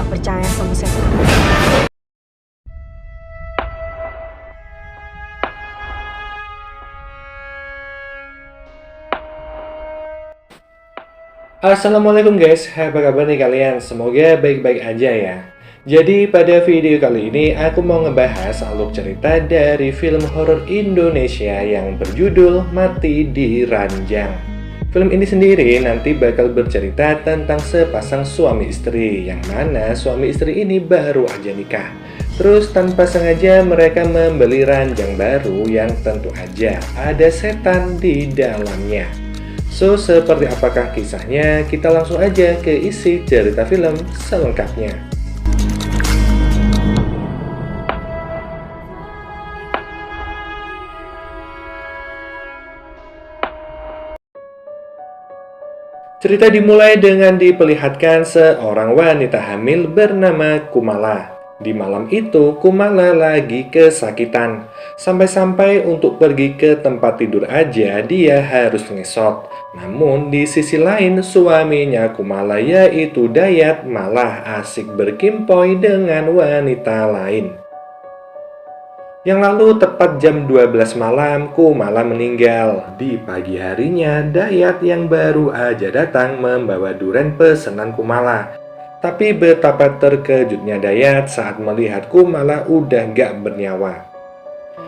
nggak percaya sama setan. Assalamualaikum guys, apa kabar nih kalian? Semoga baik-baik aja ya. Jadi pada video kali ini aku mau ngebahas alur cerita dari film horor Indonesia yang berjudul Mati di Ranjang. Film ini sendiri nanti bakal bercerita tentang sepasang suami istri, yang mana suami istri ini baru aja nikah. Terus tanpa sengaja mereka membeli ranjang baru yang tentu aja ada setan di dalamnya. So, seperti apakah kisahnya? Kita langsung aja ke isi cerita film selengkapnya. Cerita dimulai dengan diperlihatkan seorang wanita hamil bernama Kumala. Di malam itu, Kumala lagi kesakitan. Sampai-sampai untuk pergi ke tempat tidur aja dia harus ngesot. Namun di sisi lain suaminya Kumala yaitu Dayat malah asik berkimpoi dengan wanita lain. Yang lalu tepat jam 12 malam Kumala meninggal. Di pagi harinya Dayat yang baru aja datang membawa duren pesanan Kumala. Tapi betapa terkejutnya Dayat saat melihat Kumala udah gak bernyawa.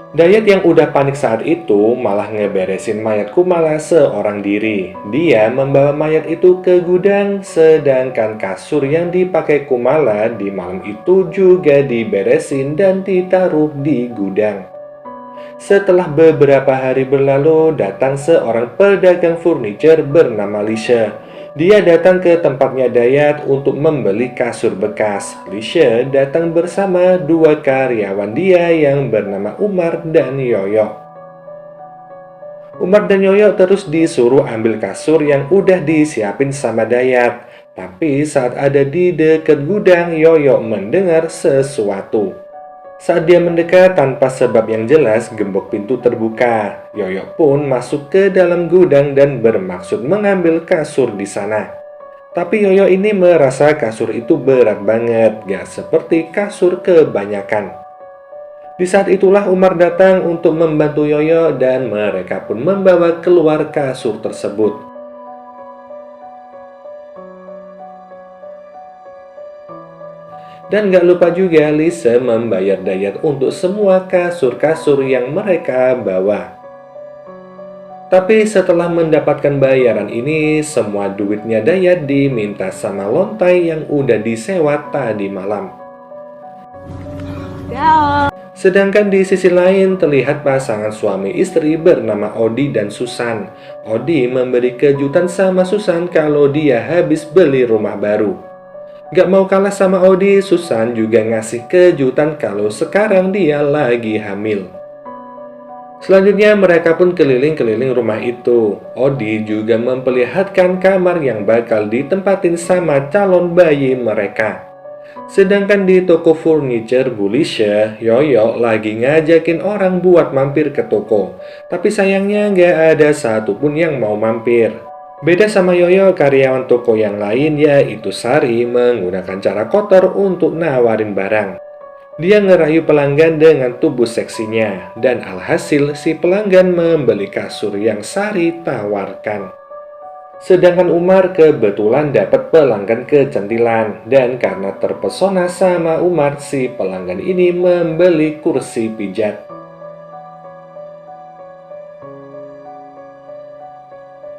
Dayat yang udah panik saat itu malah ngeberesin mayat Kumala seorang diri. Dia membawa mayat itu ke gudang, sedangkan kasur yang dipakai Kumala di malam itu juga diberesin dan ditaruh di gudang. Setelah beberapa hari berlalu, datang seorang pedagang furniture bernama Lisha. Dia datang ke tempatnya Dayat untuk membeli kasur bekas. Lisha datang bersama dua karyawan dia yang bernama Umar dan Yoyo. Umar dan Yoyo terus disuruh ambil kasur yang udah disiapin sama Dayat. Tapi saat ada di dekat gudang, Yoyo mendengar sesuatu. Saat dia mendekat tanpa sebab yang jelas, gembok pintu terbuka. Yoyo pun masuk ke dalam gudang dan bermaksud mengambil kasur di sana. Tapi Yoyo ini merasa kasur itu berat banget, gak seperti kasur kebanyakan. Di saat itulah Umar datang untuk membantu Yoyo dan mereka pun membawa keluar kasur tersebut. Dan gak lupa juga Lisa membayar Dayat untuk semua kasur-kasur yang mereka bawa. Tapi setelah mendapatkan bayaran ini, semua duitnya Dayat diminta sama lontai yang udah disewa tadi malam. Sedangkan di sisi lain terlihat pasangan suami istri bernama Odi dan Susan. Odi memberi kejutan sama Susan kalau dia habis beli rumah baru. Gak mau kalah sama Odi, Susan juga ngasih kejutan kalau sekarang dia lagi hamil. Selanjutnya mereka pun keliling-keliling rumah itu. Odi juga memperlihatkan kamar yang bakal ditempatin sama calon bayi mereka. Sedangkan di toko furniture Bulisha, Yoyo lagi ngajakin orang buat mampir ke toko. Tapi sayangnya gak ada satupun yang mau mampir. Beda sama Yoyo, karyawan toko yang lain yaitu Sari menggunakan cara kotor untuk nawarin barang. Dia ngerayu pelanggan dengan tubuh seksinya, dan alhasil si pelanggan membeli kasur yang Sari tawarkan. Sedangkan Umar kebetulan dapat pelanggan kecantilan, dan karena terpesona sama Umar, si pelanggan ini membeli kursi pijat.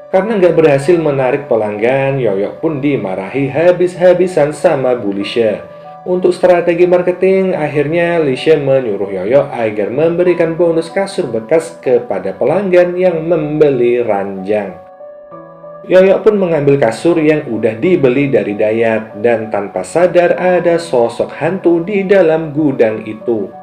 Karena nggak berhasil menarik pelanggan, Yoyo pun dimarahi habis-habisan sama Bu Lisha. Untuk strategi marketing, akhirnya Lisha menyuruh Yoyo agar memberikan bonus kasur bekas kepada pelanggan yang membeli ranjang. Yoyo pun mengambil kasur yang udah dibeli dari Dayat, dan tanpa sadar ada sosok hantu di dalam gudang itu.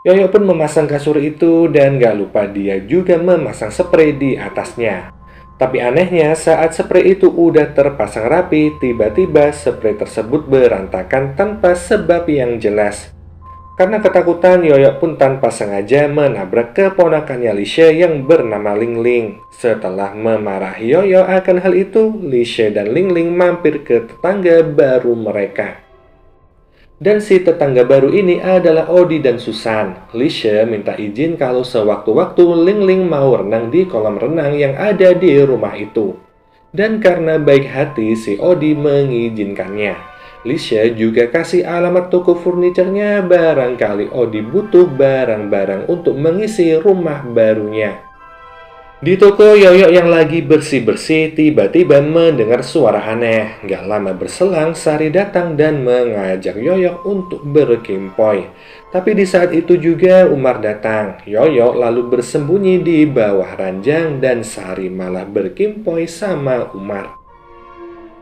Yoyo pun memasang kasur itu dan gak lupa dia juga memasang spray di atasnya. Tapi anehnya saat spray itu udah terpasang rapi, tiba-tiba spray tersebut berantakan tanpa sebab yang jelas. Karena ketakutan, Yoyo pun tanpa sengaja menabrak keponakannya Lisha yang bernama Lingling. Setelah memarahi Yoyo akan hal itu, Lisha dan Lingling mampir ke tetangga baru mereka. Dan si tetangga baru ini adalah Odi dan Susan. Lisha minta izin kalau sewaktu-waktu Lingling mau renang di kolam renang yang ada di rumah itu. Dan karena baik hati, si Odi mengizinkannya. Lisha juga kasih alamat toko furniturnya barangkali Odi butuh barang-barang untuk mengisi rumah barunya. Di toko, Yoyo yang lagi bersih-bersih tiba-tiba mendengar suara aneh. Gak lama berselang, Sari datang dan mengajak Yoyo untuk berkimpoy. Tapi di saat itu juga Umar datang. Yoyo lalu bersembunyi di bawah ranjang dan Sari malah berkimpoy sama Umar.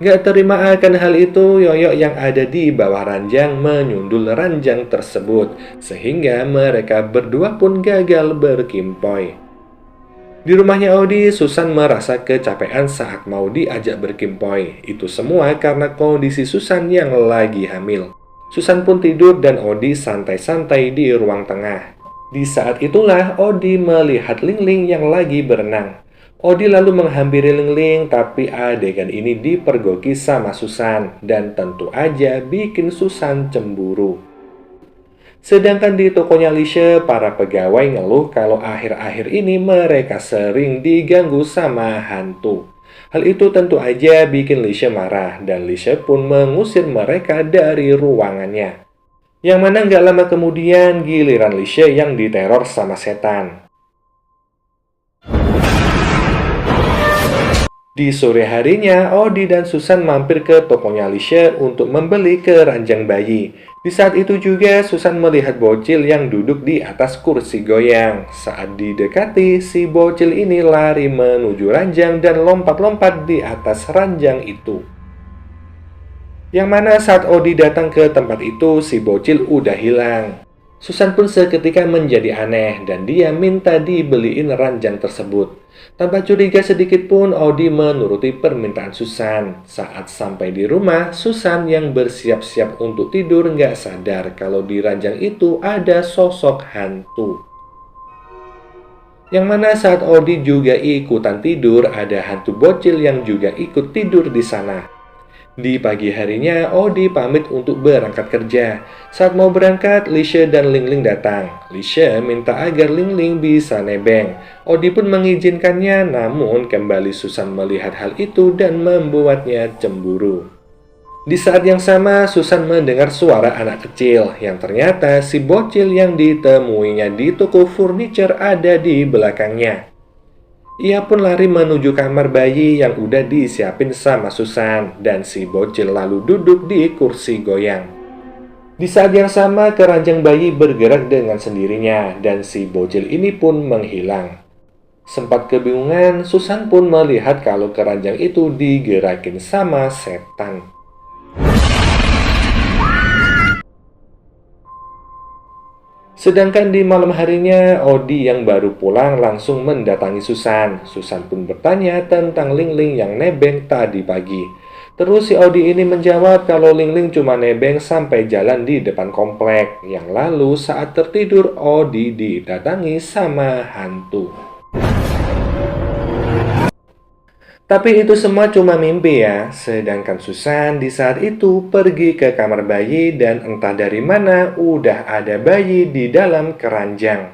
Gak terima akan hal itu, Yoyo yang ada di bawah ranjang menyundul ranjang tersebut, sehingga mereka berdua pun gagal berkimpoy. Di rumahnya Odi, Susan merasa kecapean saat mau diajak berkimpoy. Itu semua karena kondisi Susan yang lagi hamil. Susan pun tidur dan Odi santai-santai di ruang tengah. Di saat itulah Odi melihat Lingling yang lagi berenang. Odi lalu menghampiri Lingling, tapi adegan ini dipergoki sama Susan dan tentu aja bikin Susan cemburu. Sedangkan di tokonya Lisha, para pegawai ngeluh kalau akhir-akhir ini mereka sering diganggu sama hantu. Hal itu tentu aja bikin Lisha marah dan Lisha pun mengusir mereka dari ruangannya. Yang mana nggak lama kemudian giliran Lisha yang diteror sama setan. Di sore harinya, Odi dan Susan mampir ke tokonya Lisha untuk membeli keranjang bayi. Di saat itu juga, Susan melihat bocil yang duduk di atas kursi goyang. Saat didekati, si bocil ini lari menuju ranjang dan lompat-lompat di atas ranjang itu. Yang mana saat Odi datang ke tempat itu, si bocil udah hilang. Susan pun seketika menjadi aneh dan dia minta dibeliin ranjang tersebut. Tanpa curiga sedikit pun, Odi menuruti permintaan Susan. Saat sampai di rumah, Susan yang bersiap-siap untuk tidur nggak sadar kalau di ranjang itu ada sosok hantu. Yang mana saat Odi juga ikutan tidur, ada hantu bocil yang juga ikut tidur di sana. Di pagi harinya, Odi pamit untuk berangkat kerja. Saat mau berangkat, Lisha dan Lingling datang. Lisha minta agar Lingling bisa nebeng. Odi pun mengizinkannya, namun kembali Susan melihat hal itu dan membuatnya cemburu. Di saat yang sama, Susan mendengar suara anak kecil, yang ternyata si bocil yang ditemuinya di toko furniture ada di belakangnya. Ia pun lari menuju kamar bayi yang udah disiapin sama Susan, dan si bocil lalu duduk di kursi goyang. Di saat yang sama, keranjang bayi bergerak dengan sendirinya, dan si bocil ini pun menghilang. Sempat kebingungan, Susan pun melihat kalau keranjang itu digerakin sama setan. Sedangkan di malam harinya, Odi yang baru pulang langsung mendatangi Susan. Susan pun bertanya tentang Lingling yang nebeng tadi pagi. Terus si Odi ini menjawab kalau Lingling cuma nebeng sampai jalan di depan komplek. Yang lalu saat tertidur, Odi didatangi sama hantu. Tapi itu semua cuma mimpi ya. Sedangkan Susan di saat itu pergi ke kamar bayi dan entah dari mana udah ada bayi di dalam keranjang.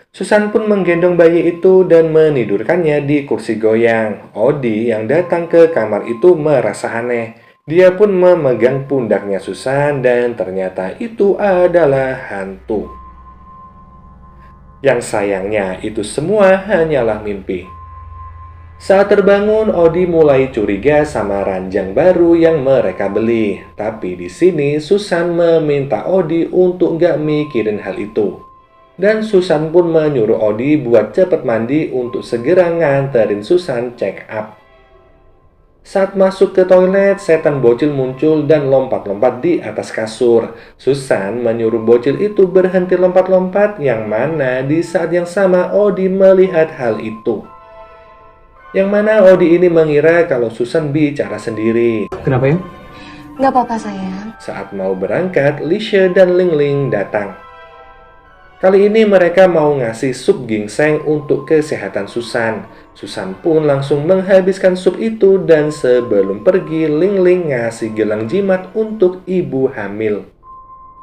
Susan pun menggendong bayi itu dan menidurkannya di kursi goyang. Odi yang datang ke kamar itu merasa aneh. Dia pun memegang pundaknya Susan dan ternyata itu adalah hantu. Yang sayangnya itu semua hanyalah mimpi. Saat terbangun, Odi mulai curiga sama ranjang baru yang mereka beli. Tapi di sini Susan meminta Odi untuk nggak mikirin hal itu. Dan Susan pun menyuruh Odi buat cepet mandi untuk segera nganterin Susan check up. Saat masuk ke toilet, setan bocil muncul dan lompat-lompat di atas kasur. Susan menyuruh bocil itu berhenti lompat-lompat, yang mana di saat yang sama Odi melihat hal itu. Yang mana Odi ini mengira kalau Susan bicara sendiri. Kenapa ya? Nggak apa-apa sayang. Saat mau berangkat, Lisha dan Lingling datang. Kali ini mereka mau ngasih sup ginseng untuk kesehatan Susan. Susan pun langsung menghabiskan sup itu dan sebelum pergi, Ling Ling ngasih gelang jimat untuk ibu hamil.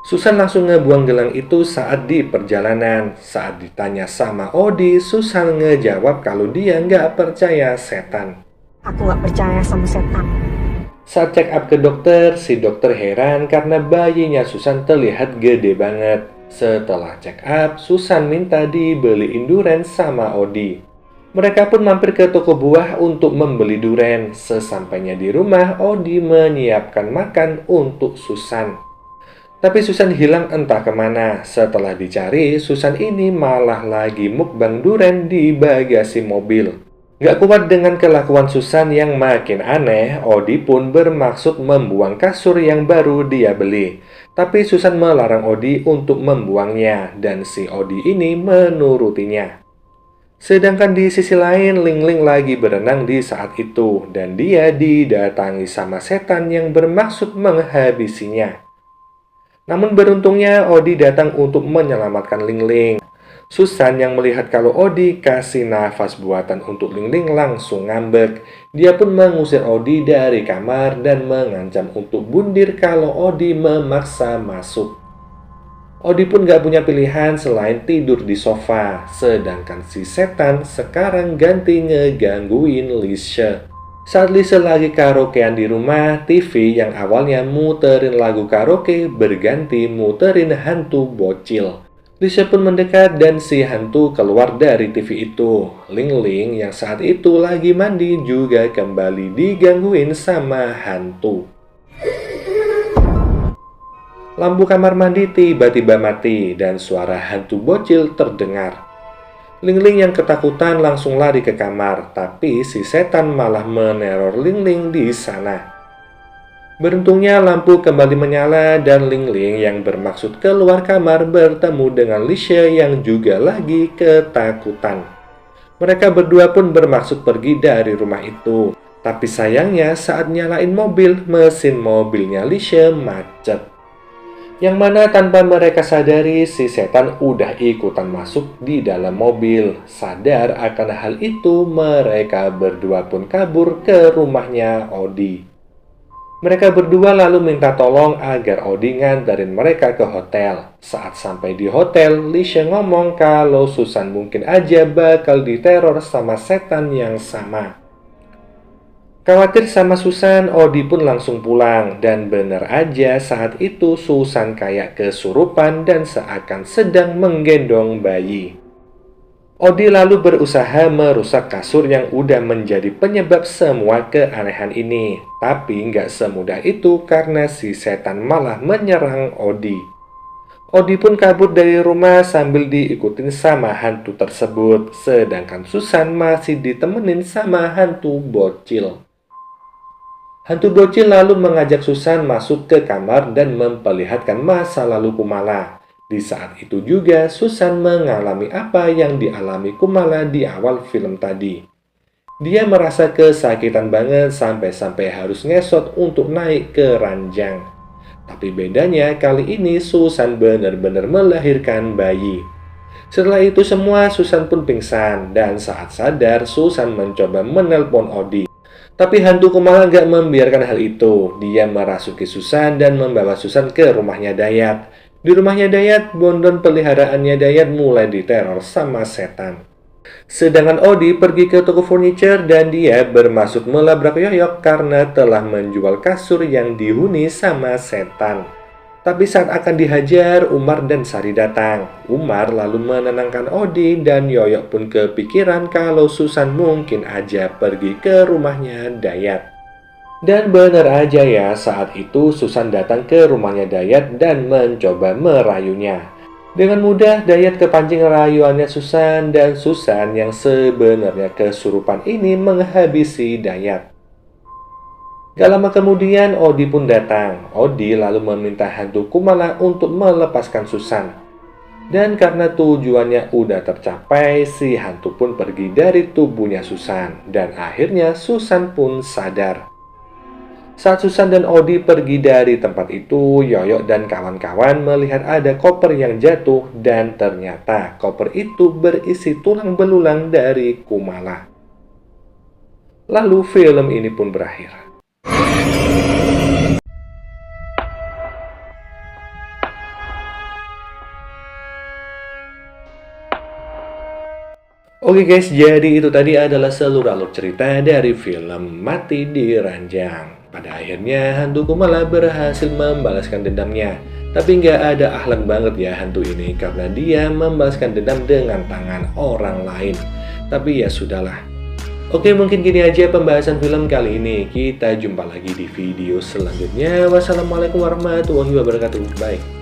Susan langsung ngebuang gelang itu saat di perjalanan. Saat ditanya sama Odi, Susan ngejawab kalau dia nggak percaya setan. Aku nggak percaya sama setan. Saat check up ke dokter, si dokter heran karena bayinya Susan terlihat gede banget. Setelah check up, Susan minta dibeliin duren sama Odi. Mereka pun mampir ke toko buah untuk membeli duren. Sesampainya di rumah, Odi menyiapkan makan untuk Susan. Tapi Susan hilang entah kemana. Setelah dicari, Susan ini malah lagi mukbang duren di bagasi mobil. Gak kuat dengan kelakuan Susan yang makin aneh, Odi pun bermaksud membuang kasur yang baru dia beli. Tapi Susan melarang Odi untuk membuangnya, dan si Odi ini menurutinya. Sedangkan di sisi lain, Ling Ling lagi berenang di saat itu, dan dia didatangi sama setan yang bermaksud menghabisinya. Namun beruntungnya Odi datang untuk menyelamatkan Ling Ling. Susan yang melihat kalau Odi kasih nafas buatan untuk Ling Ling langsung ngambek. Dia pun mengusir Odi dari kamar dan mengancam untuk bundir kalau Odi memaksa masuk. Odi pun gak punya pilihan selain tidur di sofa. Sedangkan si setan sekarang ganti ngegangguin Lisa. Saat Lisa lagi karaokean di rumah, TV yang awalnya muterin lagu karaoke berganti muterin hantu bocil. Lisa pun mendekat dan si hantu keluar dari TV itu. Ling Ling yang saat itu lagi mandi juga kembali digangguin sama hantu. Lampu kamar mandi tiba-tiba mati dan suara hantu bocil terdengar. Ling Ling yang ketakutan langsung lari ke kamar, tapi si setan malah meneror Ling Ling di sana. Beruntungnya lampu kembali menyala dan Ling Ling yang bermaksud keluar kamar bertemu dengan Lisa yang juga lagi ketakutan. Mereka berdua pun bermaksud pergi dari rumah itu, tapi sayangnya saat nyalain mobil, mesin mobilnya Lisa macet. Yang mana tanpa mereka sadari, si setan udah ikutan masuk di dalam mobil. Sadar akan hal itu, mereka berdua pun kabur ke rumahnya Odi. Mereka berdua lalu minta tolong agar Odi nganterin mereka ke hotel. Saat sampai di hotel, Lisa ngomong kalau Susan mungkin aja bakal diteror sama setan yang sama. Khawatir sama Susan, Odi pun langsung pulang. Dan bener aja saat itu Susan kayak kesurupan dan seakan sedang menggendong bayi. Odi lalu berusaha merusak kasur yang udah menjadi penyebab semua keanehan ini. Tapi nggak semudah itu karena si setan malah menyerang Odi. Odi pun kabur dari rumah sambil diikutin sama hantu tersebut. Sedangkan Susan masih ditemenin sama hantu bocil. Hantu bocil lalu mengajak Susan masuk ke kamar dan memperlihatkan masa lalu Kumala. Di saat itu juga Susan mengalami apa yang dialami Kumala di awal film tadi. Dia merasa kesakitan banget sampai-sampai harus ngesot untuk naik ke ranjang. Tapi bedanya kali ini Susan benar-benar melahirkan bayi. Setelah itu semua Susan pun pingsan dan saat sadar Susan mencoba menelpon Odi. Tapi hantu Kumala gak membiarkan hal itu. Dia merasuki Susan dan membawa Susan ke rumahnya Dayat. Di rumahnya Dayat, bondon peliharaannya Dayat mulai diteror sama setan. Sedangkan Odi pergi ke toko furniture dan dia bermaksud melabrak Yoyok karena telah menjual kasur yang dihuni sama setan. Tapi saat akan dihajar, Umar dan Sari datang. Umar lalu menenangkan Odi dan Yoyok pun kepikiran kalau Susan mungkin aja pergi ke rumahnya Dayat. Dan bener aja ya, saat itu Susan datang ke rumahnya Dayat dan mencoba merayunya. Dengan mudah Dayat kepancing rayuannya Susan dan Susan yang sebenarnya kesurupan ini menghabisi Dayat. Gak lama kemudian Odi pun datang. Odi lalu meminta hantu Kumala untuk melepaskan Susan. Dan karena tujuannya udah tercapai, si hantu pun pergi dari tubuhnya Susan. Dan akhirnya Susan pun sadar. Saat Susan dan Odi pergi dari tempat itu, Yoyo dan kawan-kawan melihat ada koper yang jatuh dan ternyata koper itu berisi tulang belulang dari Kumala. Lalu film ini pun berakhir. Oke guys, jadi itu tadi adalah seluruh alur cerita dari film Mati di Ranjang. Pada akhirnya, hantu Kumala berhasil membalaskan dendamnya. Tapi nggak ada akhlak banget ya hantu ini, karena dia membalaskan dendam dengan tangan orang lain. Tapi ya sudahlah. Oke, mungkin gini aja pembahasan film kali ini. Kita jumpa lagi di video selanjutnya. Wassalamualaikum warahmatullahi wabarakatuh. Bye.